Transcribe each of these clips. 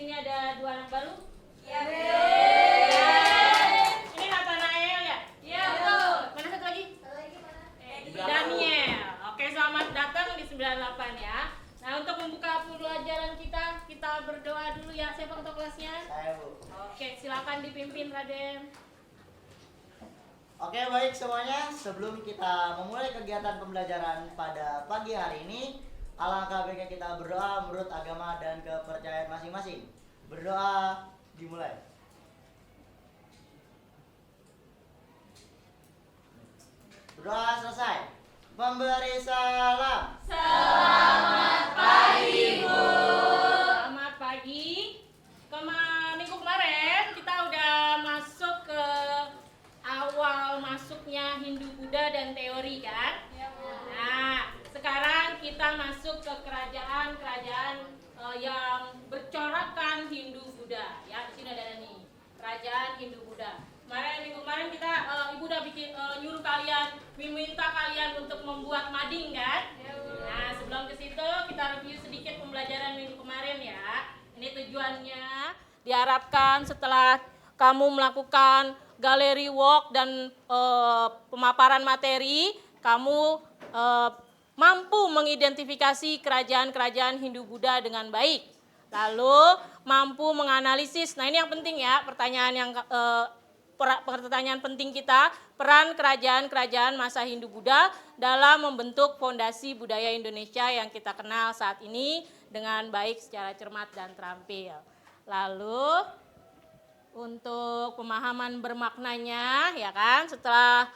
sini ada 2 anak baru? Iya. Ini Nathanael ya? Iya, betul. Mana satu lagi? Satu lagi mana? Daniel. Oke, selamat datang di 98 ya. Nah, untuk membuka pelajaran kita berdoa dulu ya. Siapa ketua kelasnya? Saya, Bu. Oke, silakan dipimpin Raden. Oke, baik semuanya. Sebelum kita memulai kegiatan pembelajaran pada pagi hari ini, alangkah baiknya kita berdoa menurut agama dan kepercayaan masing-masing. Berdoa dimulai. Berdoa selesai. Memberi salam. Selamat pagi, Bu. Selamat pagi. Minggu kemarin kita udah masuk ke awal masuknya Hindu Buddha dan teori kan? Nah, sekarang kita masuk ke kerajaan-kerajaan yang bercorakan Hindu Buddha. Ya, di sini ada nih kerajaan Hindu Buddha. Minggu kemarin kita Ibu udah bikin nyuruh kalian, meminta kalian untuk membuat mading kan? Nah, sebelum ke situ kita review sedikit pembelajaran minggu kemarin ya. Ini tujuannya diharapkan setelah kamu melakukan galeri walk dan pemaparan materi, kamu mampu mengidentifikasi kerajaan-kerajaan Hindu Buddha dengan baik. Lalu mampu menganalisis. Nah, ini yang penting ya, pertanyaan penting kita, peran kerajaan-kerajaan masa Hindu Buddha dalam membentuk fondasi budaya Indonesia yang kita kenal saat ini dengan baik secara cermat dan terampil. Lalu untuk pemahaman bermaknanya ya kan, setelah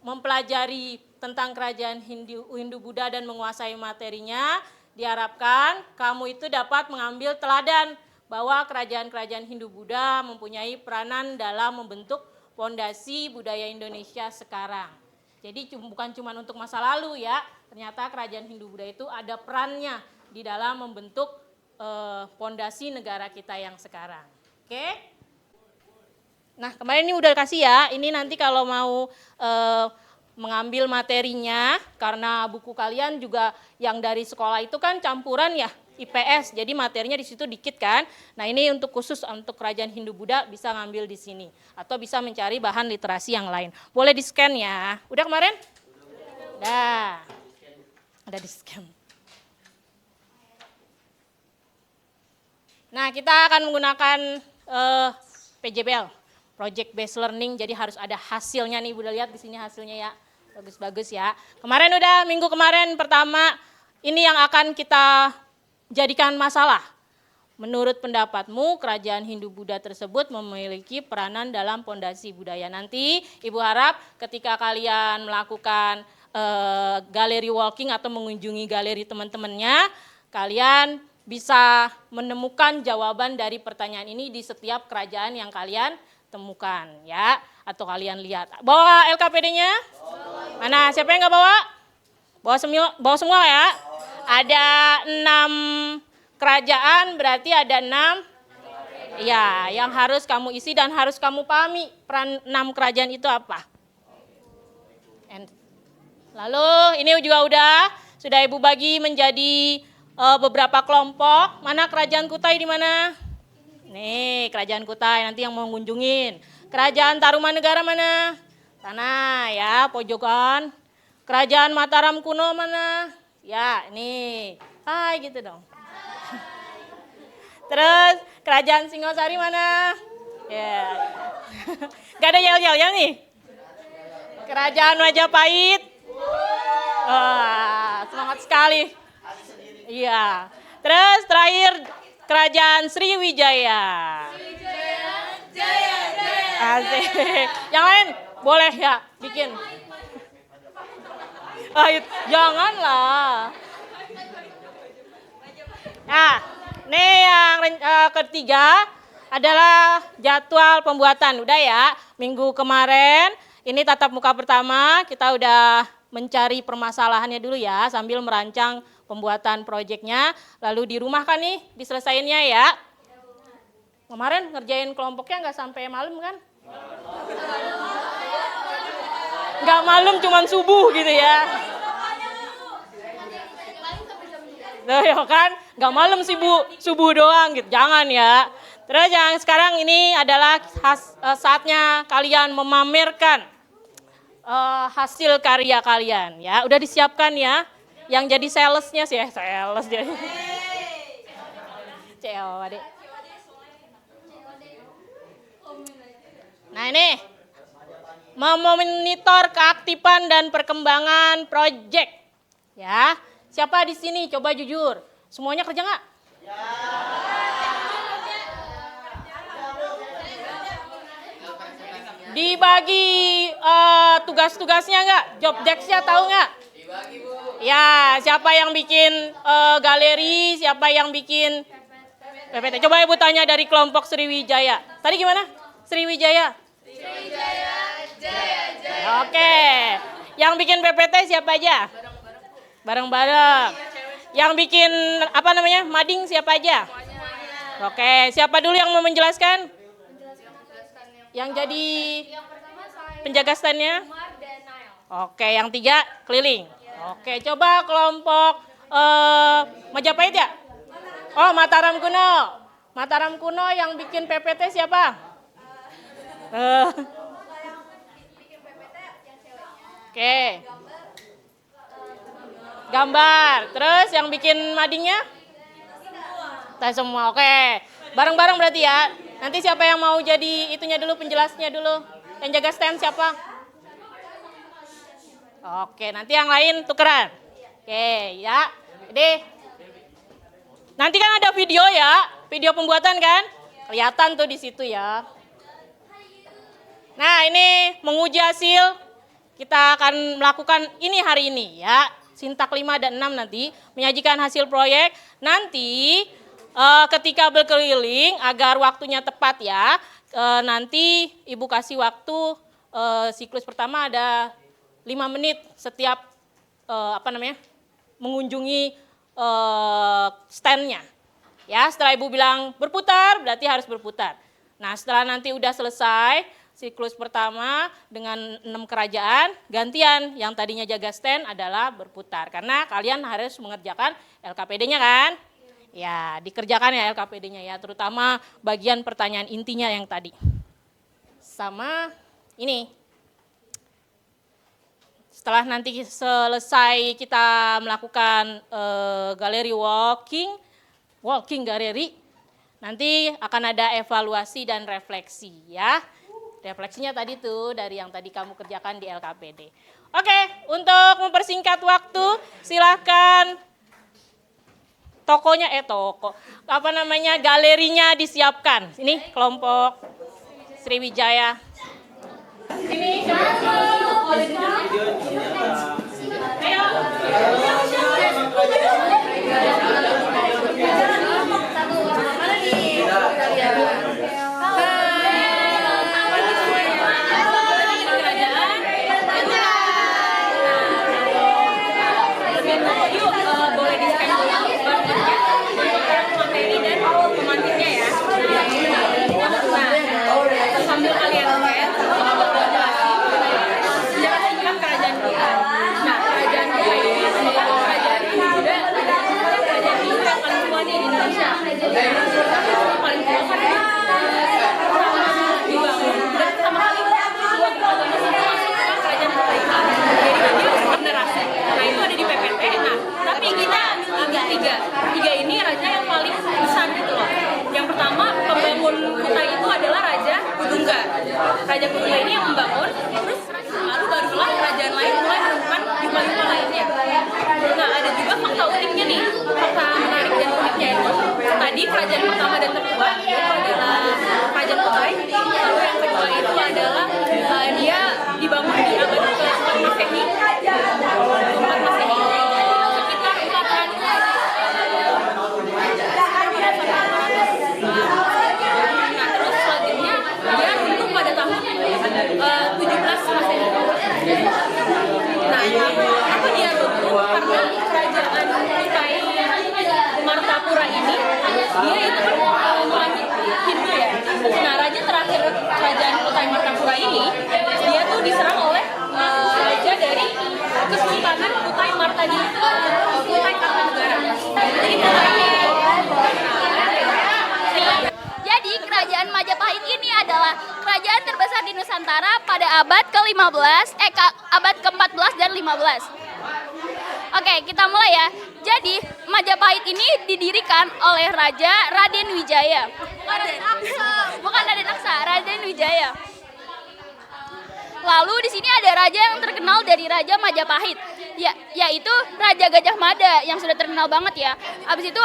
mempelajari tentang kerajaan Hindu Buddha dan menguasai materinya, diharapkan kamu itu dapat mengambil teladan bahwa kerajaan-kerajaan Hindu Buddha mempunyai peranan dalam membentuk fondasi budaya Indonesia sekarang. Jadi bukan cuma untuk masa lalu ya, ternyata kerajaan Hindu Buddha itu ada perannya di dalam membentuk fondasi negara kita yang sekarang. Oke? Nah, kemarin ini udah kasih ya, ini nanti kalau mau mengambil materinya, karena buku kalian juga yang dari sekolah itu kan campuran ya, IPS, jadi materinya di situ dikit kan. Nah, ini untuk khusus untuk kerajaan Hindu Buddha bisa ngambil di sini atau bisa mencari bahan literasi yang lain. Boleh di-scan ya. Udah kemarin? Udah. Udah di-scan. Nah, kita akan menggunakan PJBL, Project Based Learning, jadi harus ada hasilnya nih. Udah lihat di sini hasilnya ya. Bagus-bagus ya. Kemarin udah, minggu kemarin pertama, ini yang akan kita jadikan masalah. Menurut pendapatmu, kerajaan Hindu Buddha tersebut memiliki peranan dalam fondasi budaya. Nanti Ibu harap ketika kalian melakukan galeri walking atau mengunjungi galeri teman-temannya, kalian bisa menemukan jawaban dari pertanyaan ini di setiap kerajaan yang kalian temukan ya, atau kalian lihat. Bawa LKPD-nya? Mana? Siapa yang nggak bawa? Bawa semua ya. Ada 6 kerajaan, berarti ada 6 ya, yang harus kamu isi dan harus kamu pahami peran 6 kerajaan itu apa. Lalu ini juga sudah Ibu bagi menjadi beberapa kelompok. Mana kerajaan Kutai di mana? Nih, kerajaan Kutai nanti yang mau ngunjungin. Kerajaan Tarumanegara mana? Sana ya, pojokan. Kerajaan Mataram kuno mana? Ya, ini. Hai gitu dong. Terus kerajaan Singosari mana? Ya. Gak ada yel-yelnya nih. Kerajaan Majapahit. Wah, semangat sekali. Iya. Terus terakhir kerajaan Sriwijaya. Jaya. Asik. Yang lain boleh ya bikin. Janganlah. Nah, ini yang ketiga adalah jadwal pembuatan. Udah ya, minggu kemarin ini tatap muka pertama kita udah mencari permasalahannya dulu ya sambil merancang pembuatan proyeknya. Lalu di rumah kan nih diselesainnya ya. Kemarin ngerjain kelompoknya nggak sampai malam kan? Nggak malam, cuman subuh gitu ya. Tuh ya kan, nggak malam sih Bu, subuh doang gitu, jangan ya. Terus yang sekarang ini adalah saatnya kalian memamerkan hasil karya kalian ya. Udah disiapkan ya, yang jadi salesnya sih sales jadi. COD. Nah ini, memonitor keaktifan dan perkembangan proyek. Ya, siapa di sini? Coba jujur, semuanya kerja nggak? Dibagi tugas-tugasnya nggak? Job desk-nya tahu nggak? Dibagi Bu. Ya, siapa yang bikin galeri? Siapa yang bikin PPT? Coba Ibu tanya dari kelompok Sriwijaya. Tadi gimana? Sriwijaya? Sriwijaya, Jaya, Jaya. Oke. Yang bikin PPT siapa aja? Bareng-bareng. Yang bikin apa namanya? Mading siapa aja? Oke, siapa dulu yang mau menjelaskan? Yang jadi penjaga standnya? Oke, yang 3 keliling. Oke, coba kelompok Majapahit ya? Oh, Mataram Kuno. Mataram Kuno yang bikin PPT siapa? Oke. Gambar. Terus yang bikin madingnya? Kita semua. Oke. Bareng-bareng berarti ya. Nanti siapa yang mau jadi itunya dulu, penjelasnya dulu. Yang jaga stand siapa? Oke, nanti yang lain tukeran. Oke, ya. Jadi nanti kan ada video ya, video pembuatan kan? Kelihatan tuh di situ ya. Nah, ini menguji hasil. Kita akan melakukan ini hari ini ya. Sintak 5 dan 6 nanti menyajikan hasil proyek. Nanti ketika berkeliling agar waktunya tepat ya. Nanti Ibu kasih waktu siklus pertama ada 5 menit setiap mengunjungi standnya. Ya, setelah Ibu bilang berputar, berarti harus berputar. Nah, setelah nanti udah selesai siklus pertama dengan 6 kerajaan, gantian yang tadinya jaga stand adalah berputar. Karena kalian harus mengerjakan LKPD-nya kan? Ya, dikerjakan ya LKPD-nya ya, terutama bagian pertanyaan intinya yang tadi. Sama ini. Setelah nanti selesai kita melakukan galeri walking galeri, nanti akan ada evaluasi dan refleksi ya. Refleksinya tadi tuh dari yang tadi kamu kerjakan di LKPD. Oke, untuk mempersingkat waktu, silakan galerinya disiapkan. Ini kelompok Sriwijaya. Ini boleh sambil kalian lihat kan kerajaan kita. Nah, kerajaan kita ini kerajaan Buddha adalah kerajaan Hindu yang paling tua di Indonesia. Paling tua karena dibangun dan sama kali dua agama itu masuk ke kerajaan Buddha. Jadi dia generasi. Nah, itu ada di PPT. Nah, tapi kita ambil tiga ini raja yang paling besar gitu loh. Yang pertama pembangun kota itu adalah Raja Kudungga. Raja Kudungga ini yang membangun, terus lalu barulah kerajaan lain mulai menemukan yupa-yupa lainnya. Nah, ada juga fakta uniknya nih, fakta menarik dan uniknya itu tadi kerajaan pertama dan tertua itu adalah Kerajaan Kutai. Lalu yang kedua itu adalah dia dibangun di abad ke-4 Masehi. Sekitar 400. Nah, terus selanjutnya dia runtuh pada tahun 17 Masehi. Nah, kenapa dia runtuh? Karena kerajaan Kutai Martapura ini dia itu kan melanjut Hindu ya. Nah, raja terakhir kerajaan Kutai Martapura ini dia tuh diserang oleh raja dari Kesultanan Kutai timer tadi itu full-time Kartanegara. Jadi kerajaan Majapahit ini adalah kerajaan terbesar di Nusantara pada abad ke-15, abad ke-14 dan 15. Oke, kita mulai ya. Jadi Majapahit ini didirikan oleh Raja Raden Wijaya. Bukan Raden Aksa, Raden Wijaya. Lalu di sini ada raja yang terkenal dari Raja Majapahit, yaitu Raja Gajah Mada yang sudah terkenal banget ya. Abis itu,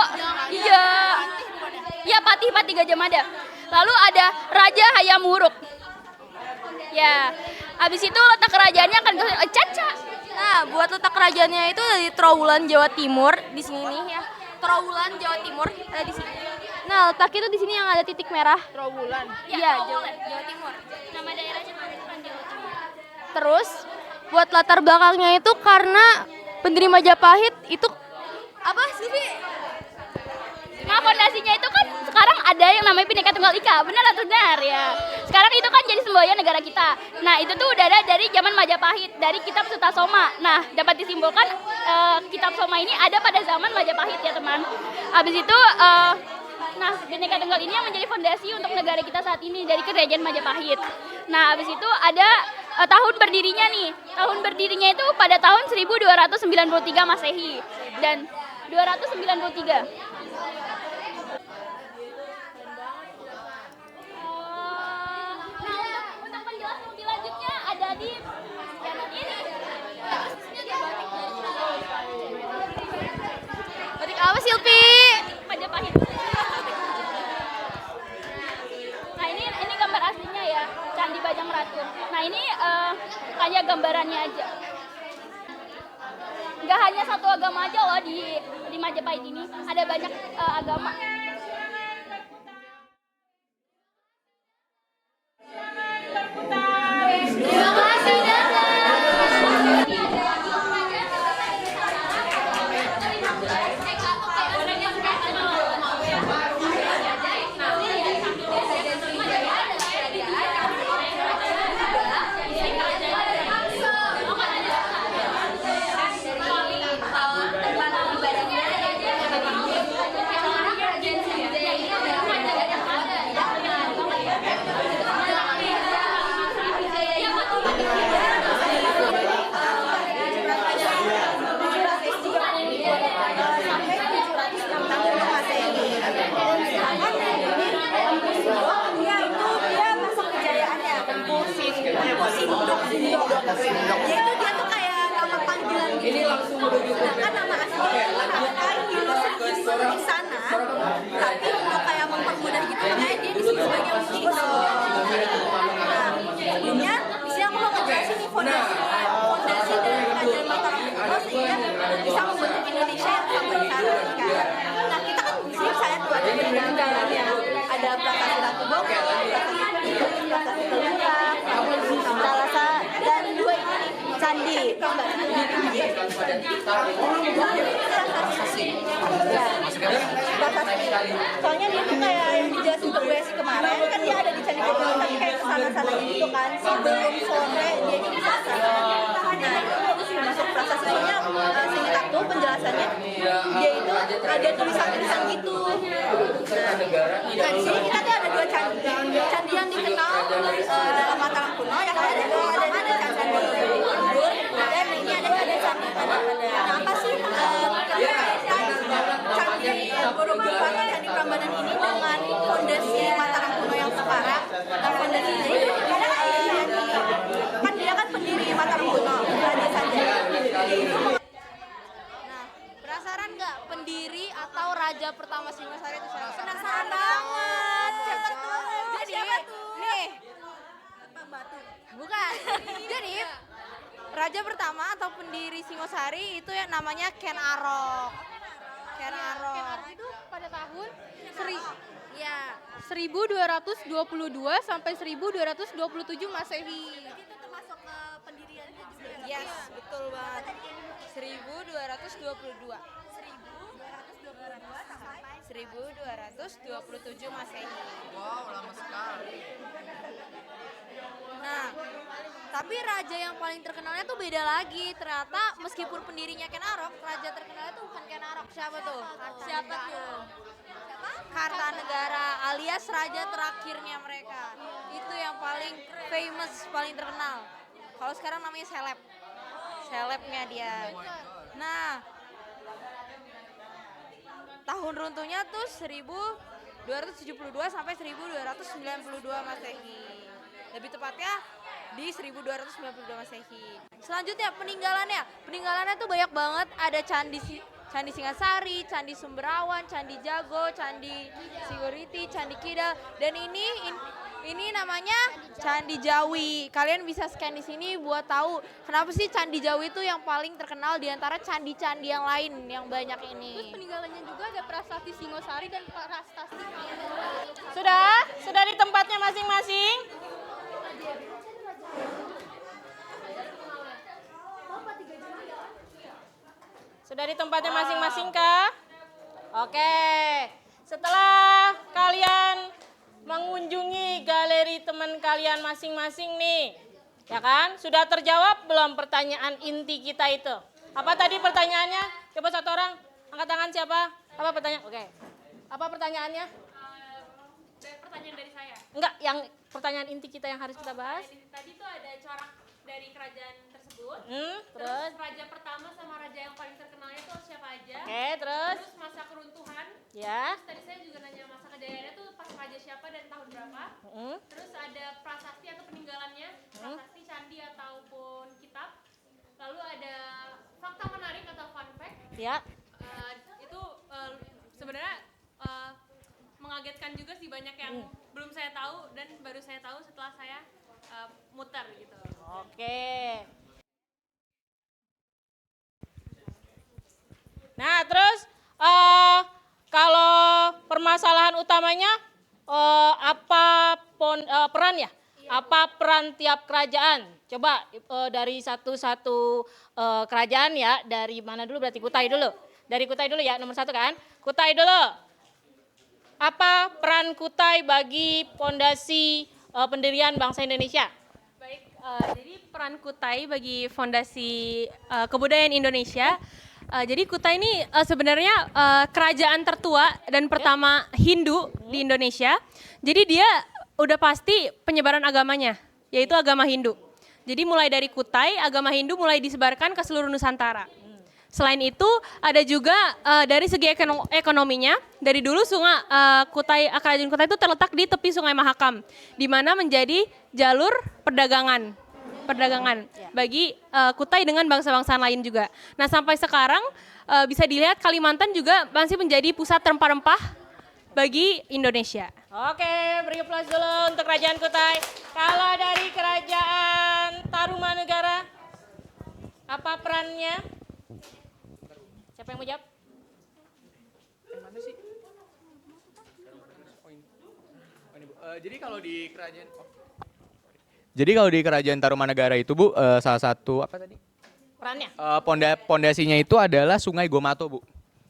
ya Patih Gajah Mada. Lalu ada Raja Hayam Wuruk. Ya, abis itu letak kerajaannya akan ke Caca. Nah, buat letak kerajaannya itu dari Trowulan Jawa Timur di sini nih ya. Trowulan Jawa Timur ada di sini. Nah, letaknya itu di sini yang ada titik merah. Trowulan. Iya, Jawa Timur. Nama daerahnya Jawa Timur. Terus buat latar belakangnya itu karena pendiri Majapahit itu apa sih? Nah, fondasinya itu kan sekarang ada yang namanya Bhinneka Tunggal Ika, benar atau benar ya? Sekarang itu kan jadi semboyan negara kita. Nah, itu tuh udah ada dari zaman Majapahit, dari kitab Sutasoma. Nah, dapat disimpulkan kitab Soma ini ada pada zaman Majapahit ya teman. Habis itu, nah Bhinneka Tunggal ini yang menjadi fondasi untuk negara kita saat ini dari kerajaan Majapahit. Nah, habis itu ada tahun berdirinya nih. Tahun berdirinya itu pada tahun 1293 Masehi dan 293. Untuk penjelasan lebih lanjutnya ada di scanner ini. Batik apa Silpi? Majapahit. Nah ini gambar aslinya ya, Candi Bajang Ratu. Nah ini kayak gambarannya aja. Nggak hanya satu agama aja loh di Majapahit ini, ada banyak agama. Yaitu dia tuh kayak nama panggilan gitu. Sedangkan nama aslinya itu Rakai Hilosukito di sana. Tapi untuk kayak mempermudah gitu, makanya dia disebut sebagai Musiko. Nah, sebelumnya di sini aku mau ngejelasin nih fondasi dari Kerajaan Mataram kuno sehingga bisa membentuk Indonesia yang sama sekarang kan. Nah, kita kan di sini saya tuh ada peninggalannya. Ada Prasasti Ratu Boko, Prasasti Telurang, Salasa, dan dua ini candi. Soalnya dia tuh kayak yang dijelasin ke Besi kemarin kan dia ada di candi Borobudur tapi kayak kesana-sana gitu kan sebelum sore dia di sana. Nah itu bagus sih masuk prasasti-nya singkat aku penjelasannya dia itu ada tulisan-tulisan gitu. Nah di sini kita tuh ada dua candi yang dikenal dalam Mataram kuno yang ada candi Borobudur dan ini ada candi Nah apa sih candi Borobudur atau candi Prambanan ini dengan fondasi Mataram kuno yang sekarang. Nah fondasinya itu kan dia kan pendiri Mataram kuno Raja Sanjaya. Nah penasaran nggak pendiri atau raja pertama Singosari itu siapa? Penasaran banget. Siapa tuh? Jadi nih bukan. Jadi raja pertama atau pendiri Singosari itu yang namanya Ken Arok. Ken Arok itu pada tahun 1222 sampai 1227 Masehi. Itu termasuk ke pendiriannya juga. Yes, betul banget. 1222 sampai 1227 Masehi. Wow, lama sekali. Nah, Tapi raja yang paling terkenalnya tuh beda lagi. Ternyata meskipun pendirinya Ken Arok, raja terkenalnya tuh bukan Ken Arok. Siapa tuh? Siapa tuh? Kartanegara alias raja terakhirnya mereka. Itu yang paling famous, paling terkenal. Kalau sekarang namanya seleb. Selebnya dia. Nah, tahun runtuhnya tuh 1272 sampai 1292 Masehi. Lebih tepatnya di 1292 Masehi. Selanjutnya peninggalannya tuh banyak banget. Ada Candi Singasari, Candi Sumberawan, Candi Jago, Candi Siguriti, Candi Kidal, dan ini namanya Candi Jawi. Kalian bisa scan di sini buat tahu kenapa sih Candi Jawi itu yang paling terkenal di antara candi-candi yang lain yang banyak ini. Terus peninggalannya juga ada Prasasti Singosari dan Prasasti. Sudah di tempatnya masing-masing? Sudah di tempatnya masing-masing kah? Oke. Setelah kalian mengunjungi galeri teman kalian masing-masing nih, ya kan? Sudah terjawab belum pertanyaan inti kita itu? Apa tadi pertanyaannya? Coba satu orang angkat tangan siapa? Apa pertanyaan? Oke. Apa pertanyaannya? Pertanyaan dari saya. Enggak, yang pertanyaan inti kita yang harus kita bahas. Tadi tuh ada corak dari kerajaan tersebut. Terus? Raja pertama sama raja yang paling terkenalnya tuh siapa aja? Oke, terus? Terus masa keruntuhan. Ya. Terus tadi saya juga nanya masa kejayaannya tuh pas raja siapa dan tahun berapa. Terus ada prasasti atau peninggalannya, prasasti, candi ataupun kitab. Lalu ada fakta menarik atau fun fact. Ya. Itu sebenarnya mengagetkan juga sih, banyak yang belum saya tahu dan baru saya tahu setelah saya muter gitu. Oke. Nah, terus kalau permasalahan utamanya peran ya? Apa peran tiap kerajaan? Coba dari satu-satu kerajaan ya, dari mana dulu berarti Kutai dulu. Dari Kutai dulu ya, nomor 1 kan? Kutai dulu. Apa peran Kutai bagi fondasi pendirian bangsa Indonesia? Baik, jadi peran Kutai bagi fondasi kebudayaan Indonesia. Jadi Kutai ini sebenarnya kerajaan tertua dan pertama Hindu di Indonesia. Jadi dia udah pasti penyebaran agamanya, yaitu agama Hindu. Jadi mulai dari Kutai, agama Hindu mulai disebarkan ke seluruh Nusantara. Selain itu ada juga dari segi ekonominya, dari dulu kerajaan Kutai itu terletak di tepi Sungai Mahakam, di mana menjadi jalur perdagangan bagi Kutai dengan bangsa-bangsa lain juga. Nah, sampai sekarang bisa dilihat Kalimantan juga masih menjadi pusat rempah-rempah bagi Indonesia. Oke, beri aplaus dulu untuk kerajaan Kutai. Kalau dari kerajaan Tarumanegara, apa perannya? Siapa yang mau jawab? Jadi kalau di kerajaan Tarumanegara itu Bu, salah satu apa tadi? Perannya? Pondasinya itu adalah Sungai Gomato, Bu.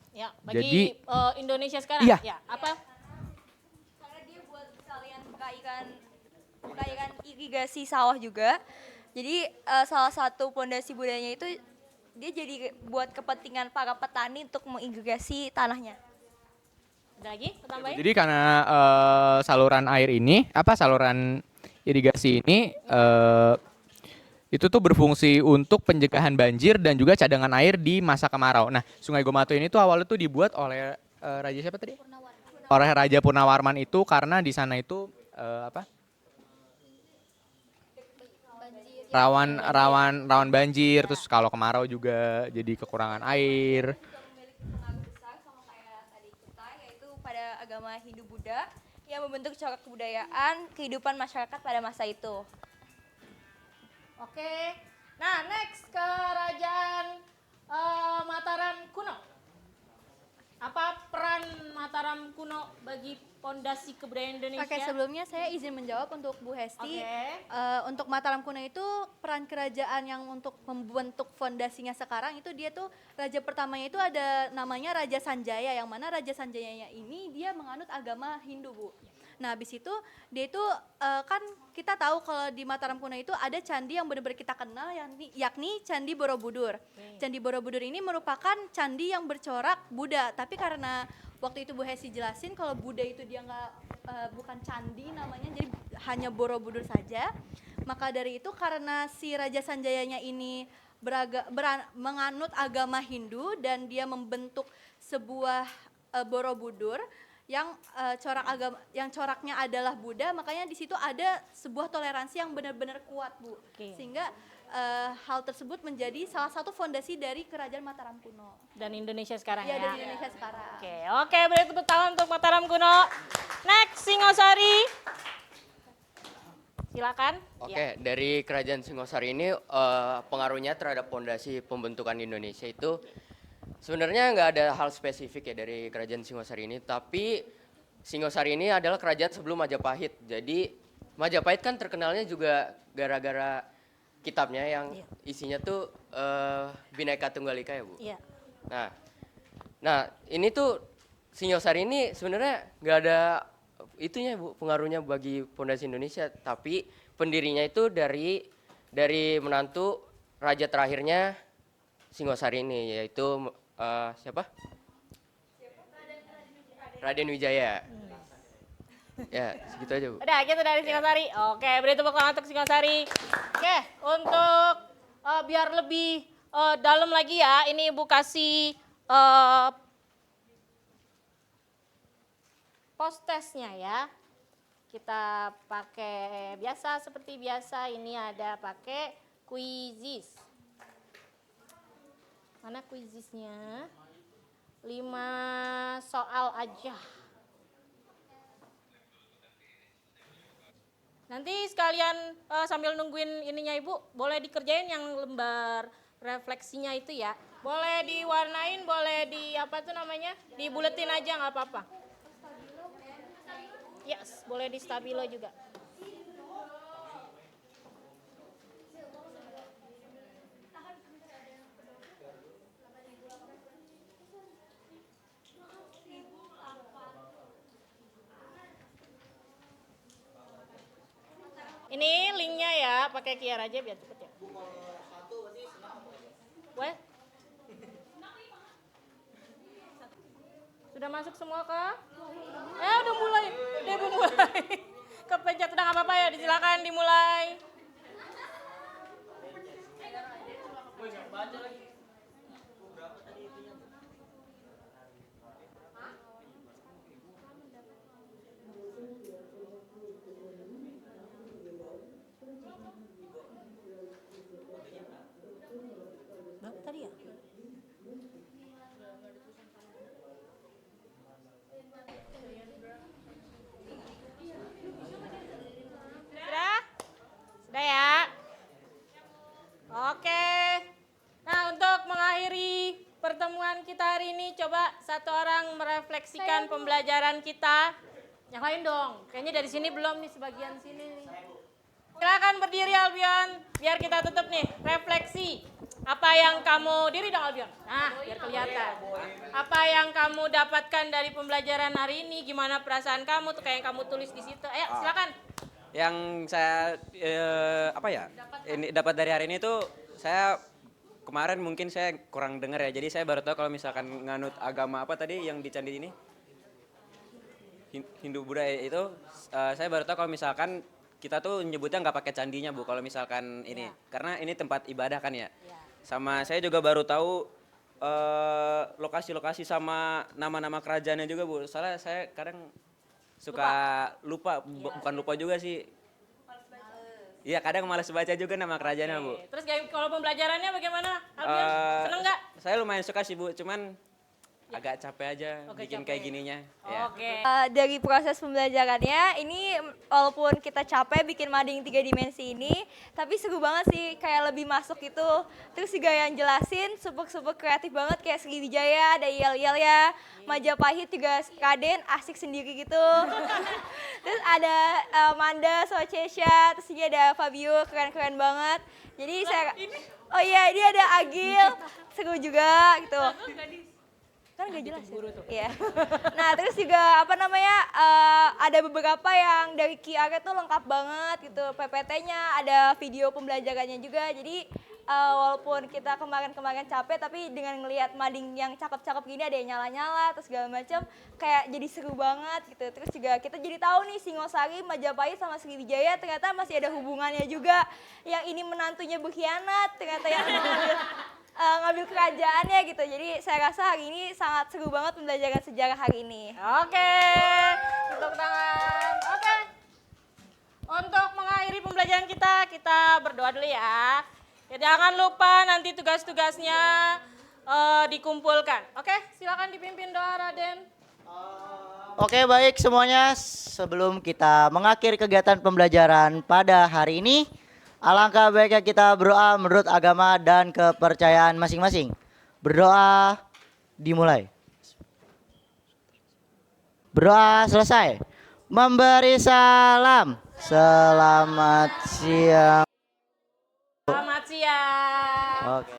Ya, bagi Jadi- Indonesia sekarang. Iya. Ya, apa? Karena dia buat sekalian buka ikan irigasi sawah juga. Jadi salah satu pondasi budayanya itu dia jadi buat kepentingan para petani untuk mengirigasi tanahnya. Ada lagi? Tambahin? Jadi karena saluran irigasi ini itu tuh berfungsi untuk pencegahan banjir dan juga cadangan air di masa kemarau. Nah, Sungai Gomato ini tuh awalnya tuh dibuat oleh Raja siapa tadi? Oleh Raja Purnawarman itu karena di sana itu rawan banjir, terus kalau kemarau juga jadi kekurangan air. Memiliki pengaruh besar sama kayak tadi Kutai, yaitu pada agama Hindu-Buddha yang membentuk corak kebudayaan kehidupan masyarakat pada masa itu. Oke. Nah, next kerajaan Mataram kuno. Apa peran Mataram kuno bagi pondasi kebudayaan Indonesia? Oke, sebelumnya saya izin menjawab untuk Bu Hesti. Oke. Untuk Mataram kuno itu peran kerajaan yang untuk membentuk fondasinya sekarang itu dia tuh raja pertamanya itu ada namanya Raja Sanjaya, yang mana Raja Sanjayanya ini dia menganut agama Hindu, Bu. Nah, habis itu dia itu kan kita tahu kalau di Mataram kuno itu ada candi yang benar-benar kita kenal yakni Candi Borobudur. Candi Borobudur ini merupakan candi yang bercorak Buddha, tapi karena waktu itu Bu Hesti jelasin kalau Buddha itu dia bukan candi namanya, jadi hanya Borobudur saja. Maka dari itu karena si Raja Sanjayanya ini menganut agama Hindu dan dia membentuk sebuah Borobudur yang coraknya adalah Buddha, makanya di situ ada sebuah toleransi yang benar-benar kuat, Bu. Oke. Sehingga hal tersebut menjadi salah satu fondasi dari Kerajaan Mataram kuno. Dan Indonesia sekarang Iya, ya. dari Indonesia sekarang. Oke, beri tepuk tangan untuk Mataram kuno. Next, Singosari. Silakan. Oke, dari Kerajaan Singosari ini pengaruhnya terhadap pondasi pembentukan Indonesia itu sebenarnya nggak ada hal spesifik ya dari Kerajaan Singosari ini, tapi Singosari ini adalah kerajaan sebelum Majapahit. Jadi Majapahit kan terkenalnya juga gara-gara kitabnya yang isinya tuh Bhinneka Tunggal Ika ya, Bu. Iya. Nah ini tuh Singosari ini sebenarnya nggak ada itunya, Bu, pengaruhnya bagi pondasi Indonesia, tapi pendirinya itu dari menantu raja terakhirnya Singosari ini, yaitu siapa? Raden Wijaya. Ya, segitu aja, Bu. Udah, gitu dari Singosari. Oke, beri tepuk tangan untuk Singosari. Oke, untuk biar lebih dalam lagi ya, ini Ibu kasih post testnya ya. Kita pakai biasa seperti biasa, ini ada pakai quizzes. Mana quizzesnya? 5 soal aja. Nanti sekalian sambil nungguin ininya Ibu, boleh dikerjain yang lembar refleksinya itu ya. Boleh diwarnain, boleh dibuletin aja nggak apa-apa. Yes, boleh di stabilo juga. Ini linknya ya, pakai QR aja biar cepet ya. Weh? Sudah masuk semua kah? Udah mulai. Kepencet udah nggak apa-apa ya, silakan dimulai. Berapa tadi ya? Sudah? Sudah ya? Oke. Nah, untuk mengakhiri pertemuan kita hari ini, coba satu orang merefleksikan pembelajaran kita. Yang lain dong. Kayaknya dari sini belum nih, sebagian sini nih. Silakan berdiri Albion, biar kita tutup nih. Refleksi. Apa yang kamu, diri dong Albion. Nah, biar kelihatan. Apa yang kamu dapatkan dari pembelajaran hari ini? Gimana perasaan kamu tuh kayak yang kamu tulis di situ? Ayo, silakan. Yang saya dapat dari hari ini tuh, saya kemarin mungkin saya kurang dengar ya. Jadi saya baru tahu kalau misalkan nganut agama apa tadi yang di candi ini, Hindu Buddha itu, saya baru tahu kalau misalkan kita tuh nyebutnya nggak pakai candinya, Bu, kalau misalkan ini, karena ini tempat ibadah kan ya. Sama saya juga baru tahu lokasi-lokasi sama nama-nama kerajaannya juga, Bu. Soalnya saya kadang suka lupa, bukan lupa juga sih. Iya, kadang malas baca juga nama kerajaannya, Bu. Terus kalau pembelajarannya bagaimana Albion? Seneng nggak? Saya lumayan suka sih, Bu, cuman agak capek aja Agak bikin capek. kayak gininya. Ya. Oke. Dari proses pembelajarannya ini walaupun kita capek bikin mading 3 dimensi ini, tapi seru banget sih, kayak lebih masuk gitu. Terus juga yang jelasin super kreatif banget kayak Sriwijaya, ada Yel-Yel ya, Majapahit juga Raden asik sendiri gitu. Terus ada Manda, Socesha, terus juga ada Fabio, keren-keren banget. Jadi saya oh iya, ini ada Agil, seru juga gitu. Kan gak jelas ya? Iya. Nah terus juga apa namanya ada beberapa yang dari QR tuh lengkap banget gitu, PPT-nya, ada video pembelajarannya juga. Jadi walaupun kita kemarin capek, tapi dengan ngelihat mading yang cakep-cakep gini, ada yang nyala-nyala terus segala macam, kayak jadi seru banget gitu. Terus juga kita jadi tahu nih Singosari, Majapahit sama Sriwijaya ternyata masih ada hubungannya juga. Yang ini menantunya berkhianat, ternyata yang ngambil kerajaannya gitu. Jadi saya rasa hari ini sangat seru banget pembelajaran sejarah hari ini. Oke, tepuk tangan. Oke. Untuk mengakhiri pembelajaran kita berdoa dulu ya. Ya jangan lupa nanti tugas-tugasnya dikumpulkan. Oke, silakan dipimpin doa Raden. Oke baik semuanya, sebelum kita mengakhiri kegiatan pembelajaran pada hari ini, alangkah baiknya kita berdoa menurut agama dan kepercayaan masing-masing. Berdoa dimulai. Berdoa selesai. Memberi salam. Selamat siang. Selamat siang. Oke.